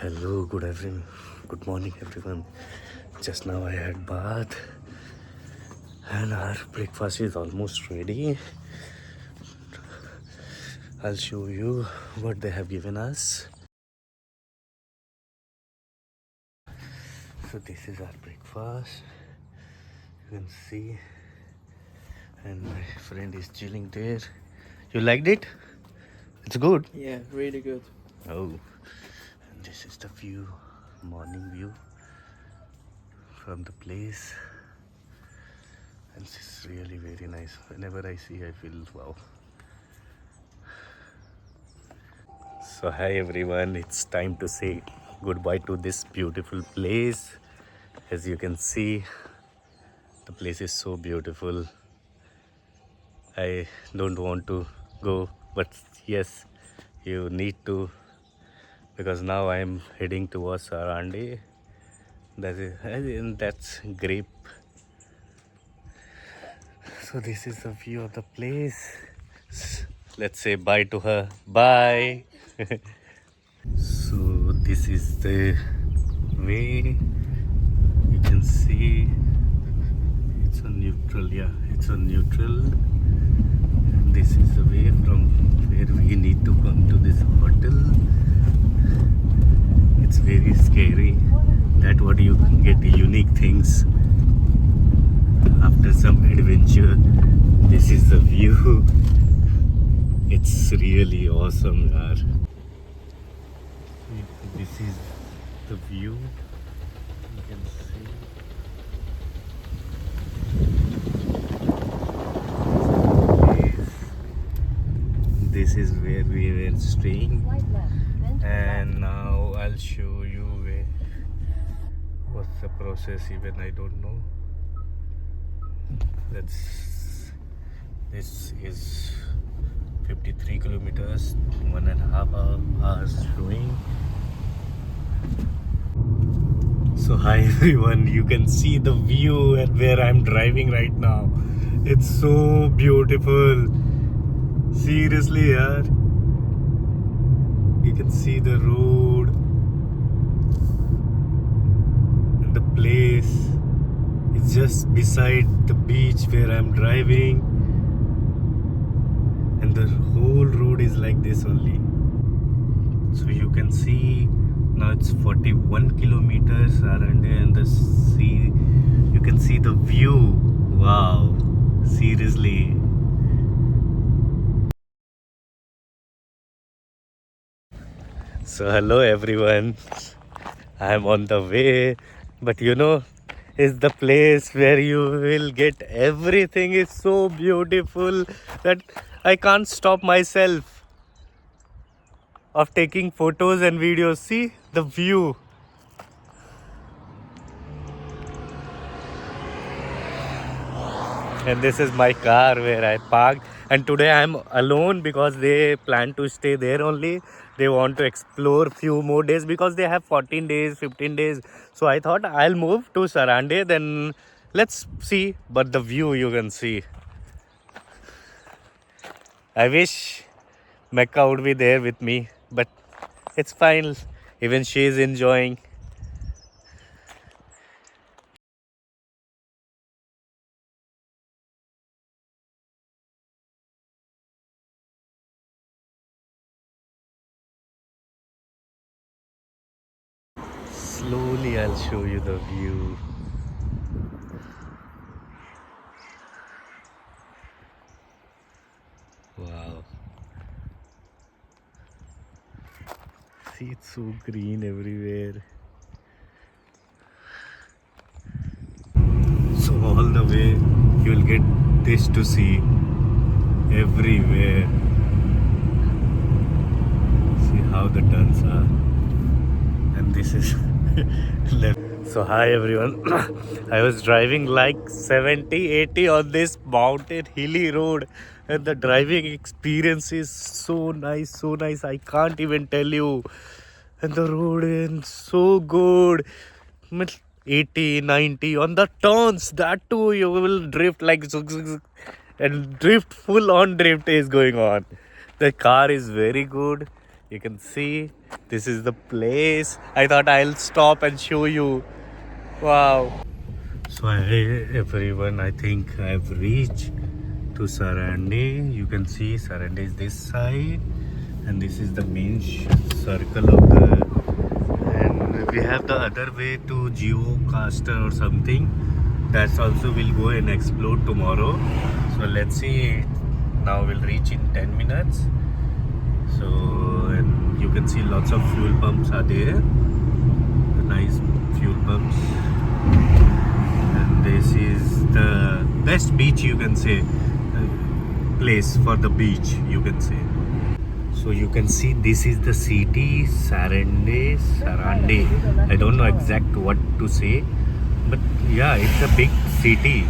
Hello, good evening, good morning, everyone. Just now I had bath, and our breakfast is almost ready. I'll show you what they have given us. So this is our breakfast. You can see, and my friend is chilling there. You liked it? It's good. Yeah, really good. Oh, and this is the view, morning view from the place. And this is really very nice. Whenever I see, I feel wow. So hi everyone, it's time to say goodbye to this beautiful place. As you can see, the place is so beautiful. I don't want to go, but yes, you need to, because now I'm heading towards Sarandi. That's grape. So this is the view of the place. Let's say bye to her. Bye. So this is the way. You can see it's a neutral. Yeah, it's a neutral. And this is the way from where we need to come to this hotel. It's very scary. That what you get unique things after some adventure. This is the view. It's really awesome, yaar. This is the view. You can see. This is where we were staying, and now I'll show you where what's the process. Even I don't know. This is 53 kilometers, 1.5 hours showing. So hi everyone, you can see the view at where I'm driving right now. It's so beautiful. Seriously, yaar. You can see the road and the place. It's just beside the beach where I'm driving, and the whole road is like this only. So you can see now it's 41 kilometers around, and the sea. You can see the view. Wow, seriously. So hello everyone, I'm on the way, but is the place where you will get everything is so beautiful that I can't stop myself of taking photos and videos. See the view. And this is my car where I parked, and today I'm alone because they plan to stay there only. They want to explore few more days because they have 14 days, 15 days. So I thought I'll move to Sarande, then let's see. But the view you can see, I wish Mecca would be there with me, but it's fine. Even she is enjoying. Slowly I'll show you the view. Wow. See, it's so green everywhere. So all the way you will get this to see everywhere. See how the turns are. And this is left. So hi everyone. I was driving like 70, 80 on this mountain hilly road, and the driving experience is so nice, so nice. I can't even tell you. And the road is so good. Means 80, 90 on the turns. That too, you will drift like zug, zug, zug, and drift, full on drift is going on. The car is very good. You can see this is the place. I thought I'll stop and show you. Wow. So everyone, I think I've reached to Sarandi. You can see Sarandi is this side, and this is the main circle of the. And we have the other way to Geocaster or something. That's also we'll go and explore tomorrow. So let's see. Now we'll reach in 10 minutes. So and you can see lots of fuel pumps are there. Nice fuel pumps. And this is the best beach, you can say, place for the beach, you can say. So you can see this is the city Sarande. I don't know exact what to say, but yeah, it's a big city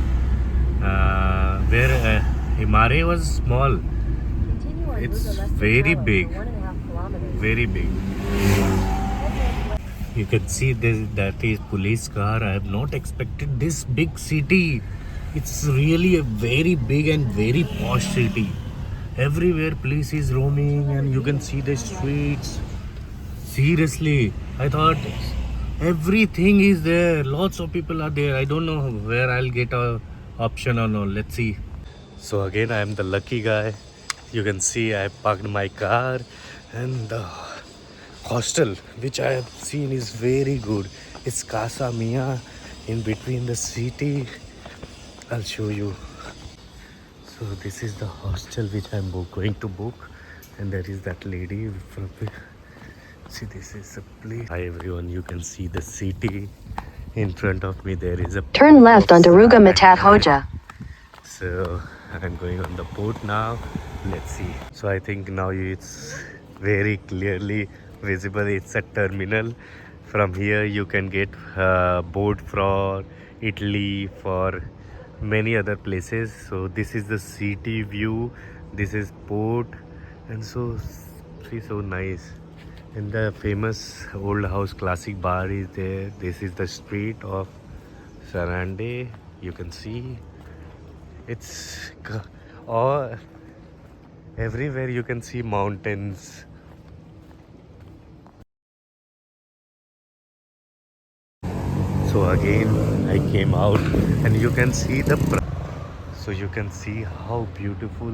where Himare was small. It's very big, very big. You can see this, that is police car. I have not expected this big city. It's really a very big and very posh city. Everywhere police is roaming and you can see the streets. Seriously, I thought everything is there. Lots of people are there. I don't know where I'll get a option or no. Let's see. So again, I am the lucky guy. You can see I parked my car and the hostel which I have seen is very good. It's Casa Mia in between the city. I'll show you. So this is the hostel which I'm going to book, and there is that lady from. See, this is a place. Hi everyone, you can see the city in front of me. There is a turn left on Daruga Matat Hoja. So I'm going on the boat now. Let's see. So I think now it's very clearly visible. It's a terminal. From here you can get boat for Italy, for many other places. So this is the city view. This is port, and so nice. And the famous old house classic bar is there. This is the street of Sarande. You can see it's all everywhere. You can see mountains. So again I came out and you can see so you can see how beautiful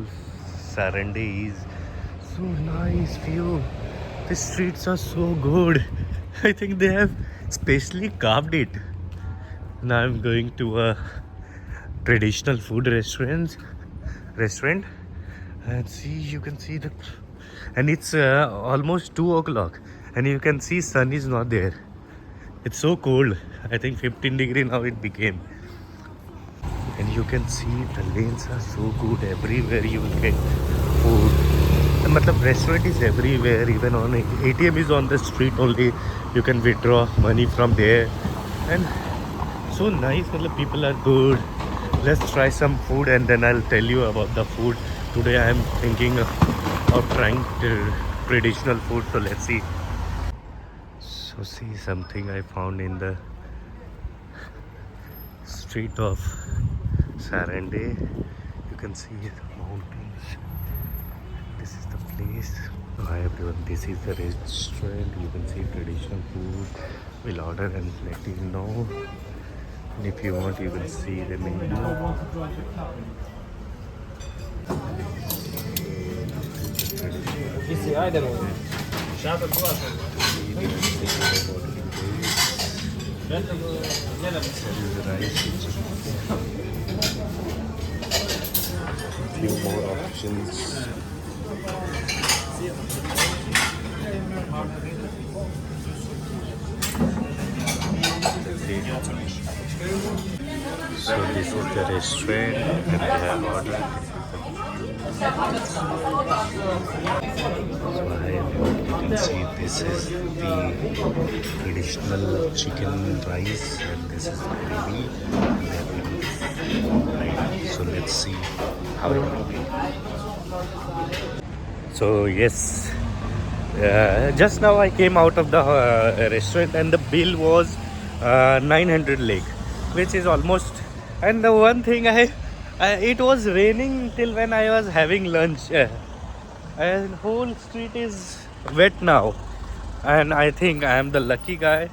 Sarande is. So nice view. The streets are so good. I think they have specially carved it. Now I'm going to a traditional food restaurant, and see, you can see the, and it's almost 2 o'clock and you can see sun is not there. It's so cold. I think 15 degree now it became. And you can see the lanes are so good. Everywhere you will get food. Matlab restaurant is everywhere. Even on ATM is on the street only. You can withdraw money from there. And so nice. Matlab people are good. Let's try some food and then I'll tell you about the food. Today I am thinking of trying traditional food. So let's see. So see something I found in the street of Sarande. You can see the mountains. This is the place. Hi everyone, this is the restaurant. You can see traditional food. We'll order and let you know. And if you want, you can see the menu. Few more options. So this is the restaurant and I have ordered. So you can see this is the traditional chicken rice and this is the gravy. So let's see how it will be. So yes, just now I came out of the restaurant and the bill was 900 lek, which is almost. And the one thing it was raining till when I was having lunch, and whole street is wet now, and I think I am the lucky guy.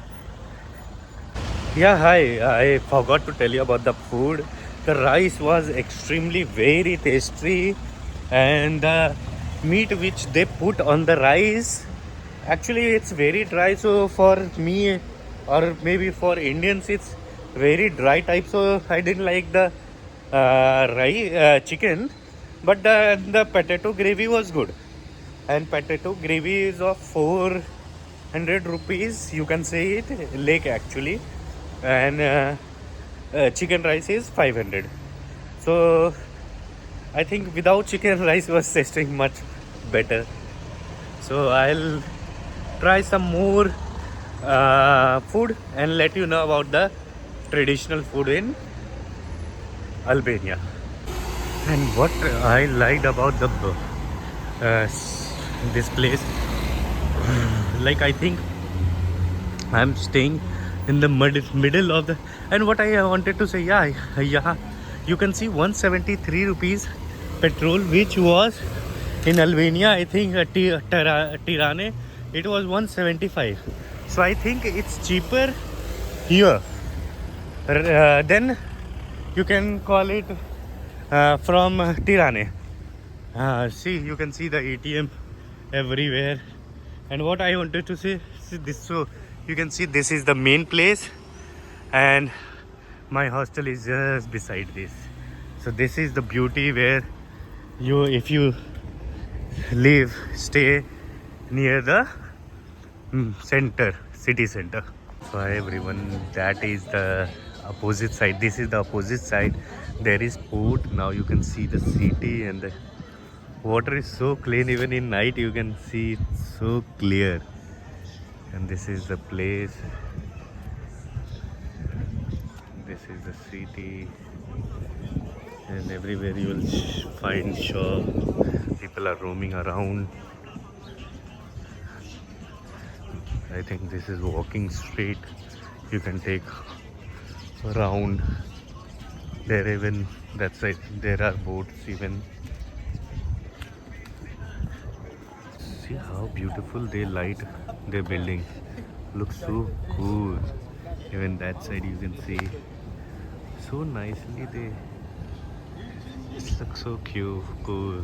Yeah, hi. I forgot to tell you about the food. The rice was extremely very tasty, and the meat which they put on the rice, actually it's very dry. So for me, or maybe for Indians, it's very dry type. So I didn't like the rice chicken, but the potato gravy was good. And potato gravy is of 400 rupees. You can say it, lake actually, and chicken rice is 500. So I think without chicken rice was tasting much better. So I'll try some more food and let you know about the traditional food in Albania. And what I liked about the this place, like I think I'm staying in the middle of the. And what I wanted to say, yeah, you can see 173 rupees petrol, which was in Albania, I think Tirane, it was 175. So I think it's cheaper here. Then you can call it from Tirane. See, you can see the ATM everywhere. And what I wanted to say, see this, so you can see this is the main place, and my hostel is just beside this. So this is the beauty where you, if you live, stay near the center, city center. So hi everyone, that is the opposite side. This is the opposite side. There is port. Now you can see the city, and the water is so clean. Even in night you can see it's so clear. And this is the place. This is the city, and everywhere you will find shop. People are roaming around. I think this is walking street. You can take around there. Even that side there are boats even. See how beautiful they light their building. Looks so cool. Even that side you can see so nicely they look so cute, cool.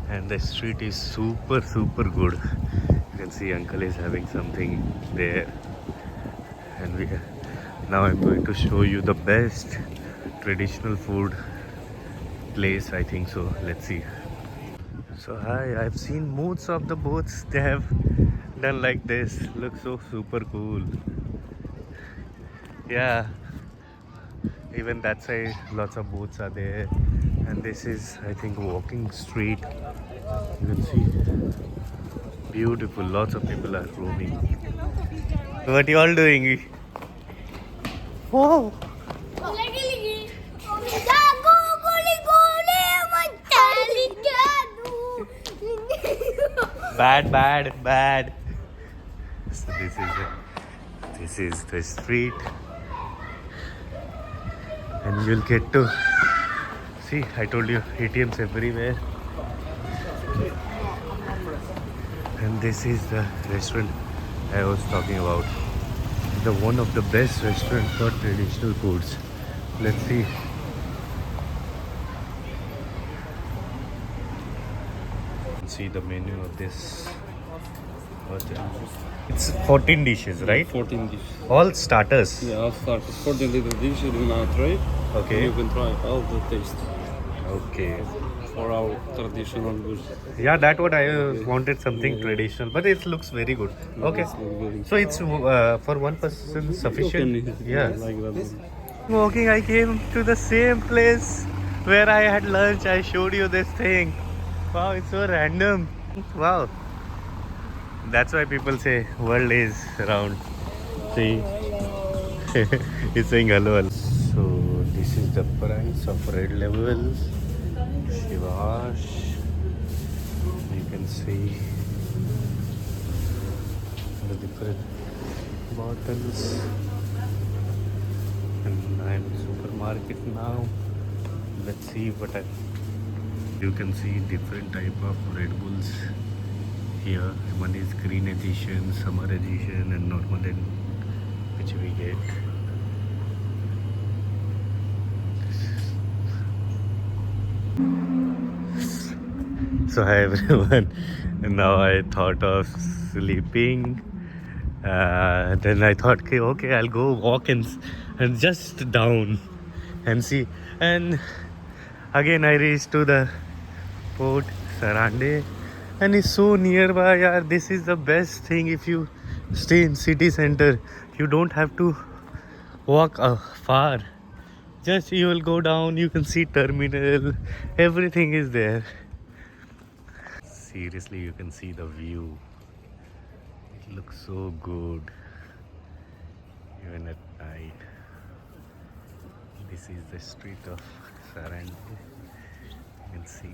And the street is super good. You can see uncle is having something there. And now I'm going to show you the best traditional food place, I think so. Let's see. So hi, I've seen most of the boats, they have done like this. Looks so super cool. Yeah, even that side lots of boats are there. And this is, I think, walking street. You can see beautiful, lots of people are roaming. What you all doing? Oh, bad. So this is the street, and you'll get to see. I told you ATMs everywhere, and this is the restaurant I was talking about. The one of the best restaurant for traditional foods. Let's see. See the menu of this hotel. It's 14 dishes, right? 14 dishes. All starters. Yeah, I'll start with 14 little dishes in a tray. Okay. You can try all the taste Okay. for our traditional dish. Yeah, that what I wanted, something traditional, but it looks very good. Okay. It's like very- So it's for one person sufficient. You can- Yeah. like that. Walking, I came to the same place where I had lunch. I showed you this thing. Wow, it's so random. Wow. That's why people say world is round. See, it's saying hello. So this is the price of red level. Shivash. You can see the different bottles. And I'm in supermarket now. Let's see what I. You can see different type of Red Bulls here. One is green edition, summer edition, and normal edition, which we get. So hi everyone. Now I thought of sleeping. Then I thought, okay, I'll go walk and just down and see. And again I reached to the Port Sarande, and it's so nearby. Yeah, this is the best thing. If you stay in city center, you don't have to walk far. Just you will go down. You can see terminal. Everything is there. Seriously, you can see the view. It looks so good, even at night. This is the street of Sarande. You can see.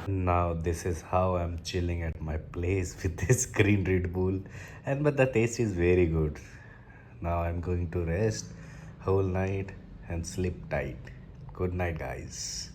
Now this is how I'm chilling at my place with this green Red Bull, and but the taste is very good. Now I'm going to rest whole night and sleep tight. Good night, guys.